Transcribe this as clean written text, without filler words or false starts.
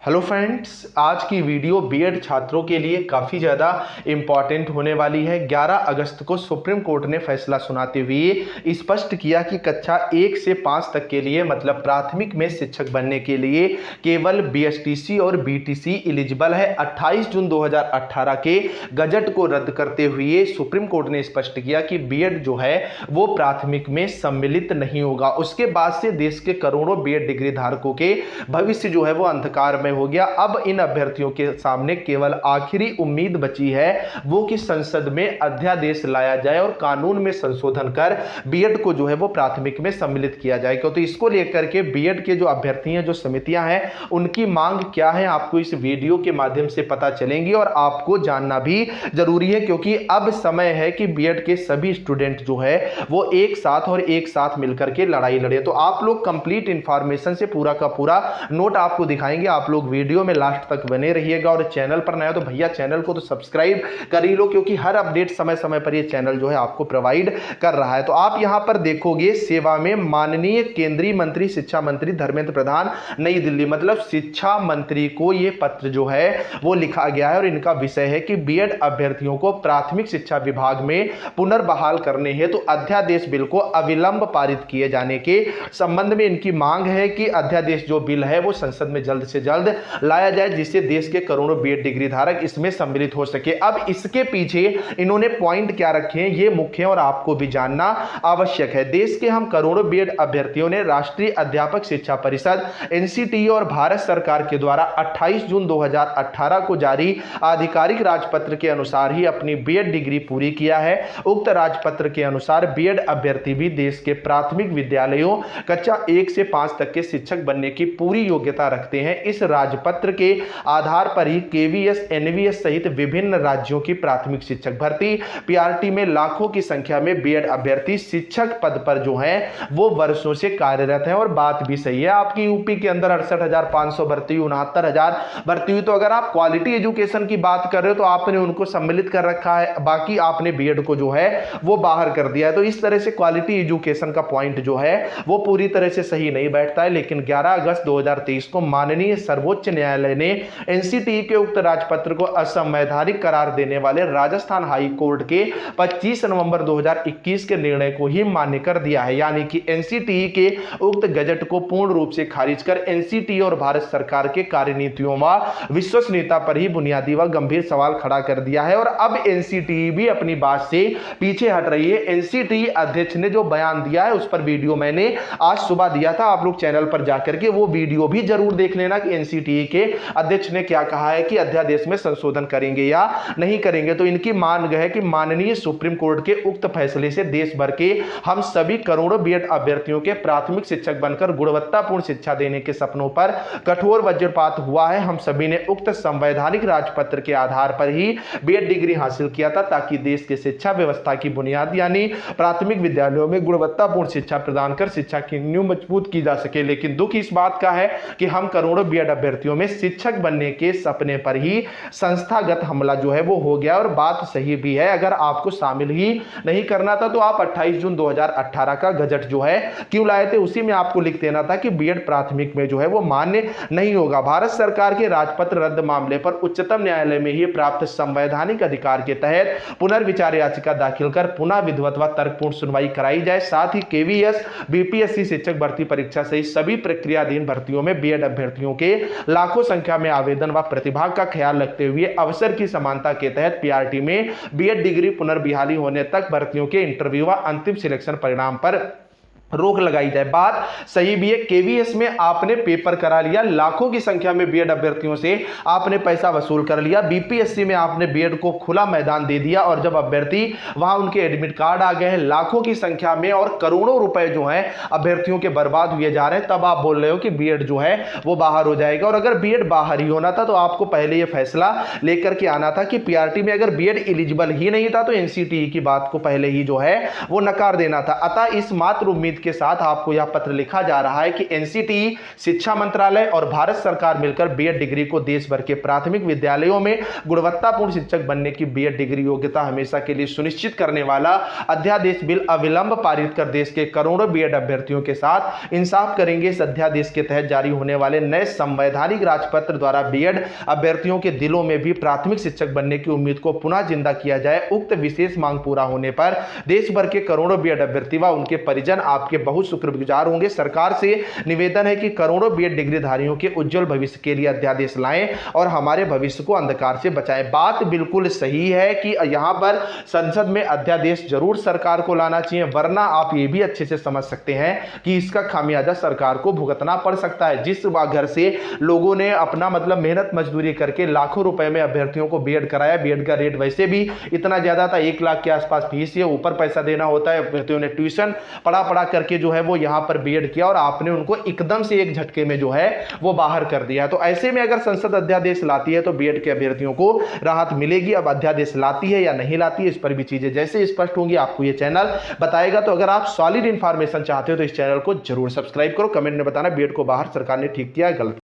Hello friends, आज की video BEd छात्रों के लिए काफ़ी ज़्यादा इम्पॉर्टेंट होने वाली है। 11 अगस्त को सुप्रीम कोर्ट ने फैसला सुनाते हुए स्पष्ट किया कि कक्षा 1 से 5 तक के लिए मतलब प्राथमिक में शिक्षक बनने के लिए केवल बीएसटीसी और बीटीसी एलिजिबल है। 28 जून 2018 के गजट को रद्द करते हुए सुप्रीम कोर्ट ने स्पष्ट किया कि बीएड जो है वो प्राथमिक में सम्मिलित नहीं होगा। उसके बाद से देश के करोड़ों बीएड डिग्री धारकों के भविष्य जो है वो अंधकार में हो गया। अब इन अभ्यर्थियों के सामने केवल आखिरी उम्मीद बची है वो कि संसद में अध्यादेश लाया जाए और कानून में संशोधन कर बीएड को जो है वो प्राथमिक में सम्मिलित किया जाए। तो इसको लेकर के बीएड के जो अभ्यर्थी हैं, जो समितियां हैं, उनकी मांग क्या है आपको इस वीडियो के माध्यम से पता चलेंगी और आपको जानना भी जरूरी है, क्योंकि अब समय है कि बीएड के सभी स्टूडेंट जो है वो एक साथ मिलकर के लड़ाई लड़े। तो आप लोग कंप्लीट इंफॉर्मेशन से पूरा का पूरा नोट आपको दिखाएंगे। आप लोग वीडियो में लास्ट तक बने रहिएगा और चैनल पर नया तो भैया चैनल को तो सब्सक्राइब कर ही लो, क्योंकि हर अपडेट समय समय पर ये चैनल जो है आपको प्रोवाइड कर रहा है। तो आप यहां पर देखोगे सेवा में माननीय केंद्रीय मंत्री शिक्षा मंत्री धर्मेंद्र प्रधान, नई दिल्ली, मतलब शिक्षा मंत्री को ये पत्र जो है वो लिखा गया है और इनका विषय है कि बीएड अभ्यर्थियों को प्राथमिक शिक्षा विभाग में पुनर्बहाल करने हेतु तो अध्यादेश बिल को अविलंब पारित किए जाने के संबंध में इनकी मांग है कि अध्यादेश जो बिल है वो संसद में जल्द से जल्द लाया जाए, जिससे देश के करोड़ों बीएड डिग्री धारक इसमें सम्मिलित हो सके। अब इसके पीछे इन्होंने पॉइंट क्या रखे हैं ये मुख्य और आपको भी जानना आवश्यक है। देश के हम करोड़ों बीएड अभ्यर्थियों ने राष्ट्रीय अध्यापक शिक्षा परिषद एनसीटीई और भारत सरकार के द्वारा 28 जून 2018 को जारी आधिकारिक राजपत्र के अनुसार ही अपनी बीएड डिग्री पूरी किया है। उक्त राजपत्र के अनुसार बीएड अभ्यर्थी भी देश के प्राथमिक विद्यालयों कक्षा 1 से 5 तक के शिक्षक बनने की पूरी योग्यता रखते हैं। इस राजपत्र के आधार पर ही केवीएस, एनवीएस सहित विभिन्न राज्यों की प्राथमिक शिक्षक भर्ती पीआरटी में लाखों की संख्या में बीएड अभ्यर्थी शिक्षक पद पर जो है वो वर्षों से कार्यरत हैं। और बात भी सही है, आपकी यूपी के अंदर 68,500 भर्ती, 69,000 भर्ती हुई। तो अगर आप क्वालिटी एजुकेशन की बात कर रहे हो तो आपने उनको सम्मिलित कर रखा है, बाकी आपने बीएड को जो है वो बाहर कर दिया है। तो इस तरह से क्वालिटी एजुकेशन का पॉइंट जो है वो पूरी तरह से सही नहीं बैठता है। लेकिन 11 अगस्त 2023 को माननीय सर्वोच्च न्यायालय ने एनसीटीई के उक्त राजपत्र को असंवैधानिक करार देने वाले राजस्थान हाई कोर्ट के 25 नवंबर 2021 के निर्णय को ही मान्य कर दिया है। यानी कि एनसीटीई के उक्त गजट को पूर्ण रूप से खारिज कर एनसीटीई और भारत सरकार के कार्यनीतियों व विश्वसनीयता पर ही बुनियादी व गंभीर सवाल खड़ा कर दिया है। और अब एनसीटीई भी अपनी बात से पीछे हट रही है। एनसीटीई अध्यक्ष ने जो बयान दिया है उस पर वीडियो मैंने आज सुबह दिया था, आप लोग चैनल पर जाकर के वो वीडियो भी जरूर देख लेना कि एनसीटीई के अध्यक्ष ने क्या कहा है कि अध्यादेश में संशोधन करेंगे या नहीं करेंगे। तो इनकी मांग है कि माननीय सुप्रीम कोर्ट के उक्त फैसले से देश भर के हम सभी करोड़ों बीएड अभ्यर्थियों के प्राथमिक शिक्षक बनकर गुणवत्तापूर्ण शिक्षा देने के सपनों पर कठोर वज्रपात हुआ है। हम सभी ने उक्त संवैधानिक राजपत्र के आधार पर ही बीएड डिग्री हासिल किया था ताकि देश की शिक्षा व्यवस्था की बुनियाद यानी प्राथमिक विद्यालयों में गुणवत्तापूर्ण शिक्षा प्रदान कर शिक्षा की नींव मजबूत की जा सके। लेकिन दुख इस बात का है कि हम करोड़ों बीएड अभ्यर्थियों में शिक्षक बनने के सपने पर ही संस्थागत हमला जो है वो हो गया। और बात सही भी है, अगर आपको शामिल ही नहीं करना था तो आप 28 जून 2018 का गजट जो है क्यों लाए थे, उसी में आपको लिख देना था कि बीएड प्राथमिक में जो है वो मान्य नहीं होगा। भारत सरकार के राजपत्र रद्द मामले पर उच्चतम न्यायालय में ही प्राप्त संवैधानिक अधिकार के तहत पुनर्विचार याचिका दाखिल कर पुनः विधिवत व तर्कपूर्ण सुनवाई कराई जाए। साथ ही केवीएस, बीपीएससी शिक्षक भर्ती परीक्षा सहित सभी प्रक्रियाधीन भर्तियों में बीएड अभ्यर्थियों के लाखों संख्या में आवेदन व प्रतिभाग का ख्याल रखते हुए अवसर की समानता के तहत पीआरटी में बीएड डिग्री पुनर्बहाली होने तक भर्तियों के इंटरव्यू व अंतिम सिलेक्शन परिणाम पर रोक लगाई जाए। बात सही भी है, केवीएस में आपने पेपर करा लिया, लाखों की संख्या में बीएड अभ्यर्थियों से आपने पैसा वसूल कर लिया। बीपीएससी में आपने बीएड को खुला मैदान दे दिया और जब अभ्यर्थी वहां उनके एडमिट कार्ड आ गए हैं लाखों की संख्या में और करोड़ों रुपए जो हैं अभ्यर्थियों के बर्बाद हुए जा रहे हैं, तब आप बोल रहे हो कि बीएड जो है वो बाहर हो जाएगा। और अगर बीएड बाहर ही होना था तो आपको पहले यह फैसला लेकर के आना था कि पीआरटी में अगर बीएड एलिजिबल ही नहीं था तो एनसीटीई की बात को पहले ही जो है वो नकार देना था। अतः इस मात्र उम्मीद के साथ आपको यह पत्र लिखा जा रहा है कि एनसीटीई, शिक्षा मंत्रालय और भारत सरकार मिलकर बीएड डिग्री को देश भर के प्राथमिक विद्यालयों में गुणवत्तापूर्ण शिक्षक बनने की बीएड डिग्री योग्यता हमेशा के लिए सुनिश्चित करने वाला अध्यादेश बिल अविलंब पारित कर देश के करोड़ों बीएड अभ्यर्थियों के साथ इंसाफ करेंगे। इस अध्यादेश के तहत जारी होने वाले नए संवैधानिक राजपत्र द्वारा बीएड अभ्यर्थियों के दिलों में भी प्राथमिक शिक्षक बनने की उम्मीद को पुनः जिंदा किया जाए। उक्त विशेष मांग पूरा होने पर देश भर के करोड़ों बीएड अभ्यर्थी व उनके परिजन आपके बहुत शुक्रगुजार होंगे। सरकार से निवेदन है कि करोड़ों बीएड डिग्रीधारियों के उज्जवल भविष्य के लिए अध्यादेश लाएं और हमारे भविष्य को अंधकार से बचाएं। बात बिल्कुल सही है कि यहां पर संसद में अध्यादेश जरूर सरकार को लाना चाहिए, वरना आप ये भी अच्छे से समझ सकते हैं कि इसका खामियाजा सरकार को भुगतना पड़ सकता है। जिस घर से लोगों ने अपना मतलब मेहनत मजदूरी करके लाखों रुपए में अभ्यर्थियों को बीएड कराया, बीएड का रेट वैसे भी इतना ज्यादा था, 1 लाख के आसपास फीस है, ऊपर पैसा देना होता है। अभ्यर्थियों ने ट्यूशन पढ़ा करके जो है वो यहां पर बीएड किया और आपने उनको एकदम से एक झटके में जो है वो बाहर कर दिया। तो ऐसे में अगर संसद अध्यादेश लाती है तो बीएड के अभ्यर्थियों को राहत मिलेगी। अब अध्यादेश लाती है या नहीं लाती है, इस पर भी चीजें जैसे स्पष्ट होंगी आपको ये चैनल बताएगा। तो अगर आप सॉलिड इंफॉर्मेशन चाहते हो तो इस चैनल को जरूर सब्सक्राइब करो। कमेंट में बताना बीएड को बाहर सरकार ने ठीक किया है गलत।